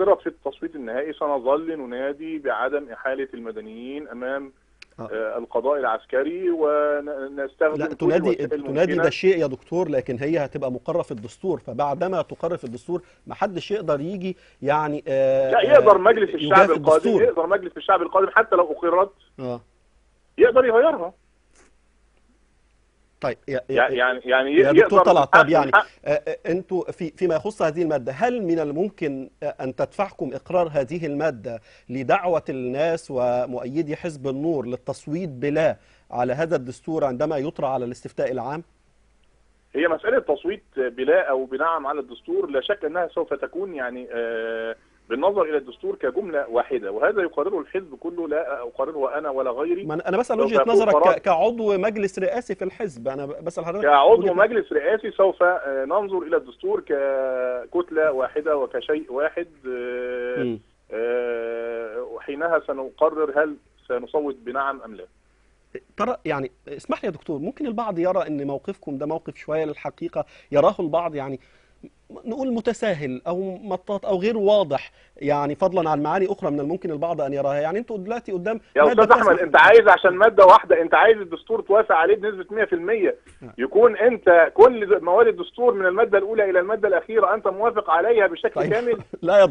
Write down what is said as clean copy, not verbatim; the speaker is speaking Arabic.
أقرت في التصويت النهائي سنظل ننادي بعدم إحالة المدنيين أمام القضاء العسكري، لا، ونستخدم كل الوسائل تنادي ده الممكنة. شيء يا دكتور، لكن هي هتبقى مقرة في الدستور، فبعدما تقر في الدستور محدش يقدر يجي يعني لا، يقدر مجلس الشعب يجافي القادم، الدستور. يقدر مجلس الشعب القادم حتى لو أقرت اه يقدر يغيرها. طيب يعني يا دكتور يقدر طلعت، طب من يعني حق. انتوا فيما يخص هذه المادة، هل من الممكن ان تدفعكم اقرار هذه المادة لدعوة الناس ومؤيدي حزب النور للتصويت بلا على هذا الدستور عندما يطرح على الاستفتاء العام؟ هي مسألة تصويت بلا أو بنعم على الدستور لا شك أنها سوف تكون يعني بالنظر إلى الدستور كجملة واحدة، وهذا يقرره الحزب كله، لا أقرره أنا ولا غيري. ما انا بسأل سوف وجهة يكون نظرك قرار كعضو مجلس رئاسي في الحزب، انا بسأل حضرتك كعضو وجهة نظرك. مجلس رئاسي، سوف ننظر إلى الدستور ككتلة واحدة وكشيء واحد. مم. وحينها سنقرر هل سنصوت بنعم أم لا. ترى يعني اسمح لي يا دكتور، ممكن البعض يرى ان موقفكم ده موقف شوية للحقيقة يراه البعض يعني نقول متساهل او مطاط او غير واضح، يعني فضلا عن معاني اخرى من الممكن البعض ان يراها. يعني انتوا دلوقتي قدام يا ماده أستاذ أحمد، بتسمح. أنت عايز عشان مادة واحدة أنت عايز الدستور توافق عليه بنسبة 100%، يكون أنت كل مواد الدستور من المادة الأولى إلى المادة الأخيرة أنت موافق عليها بشكل طيب كامل. لا يا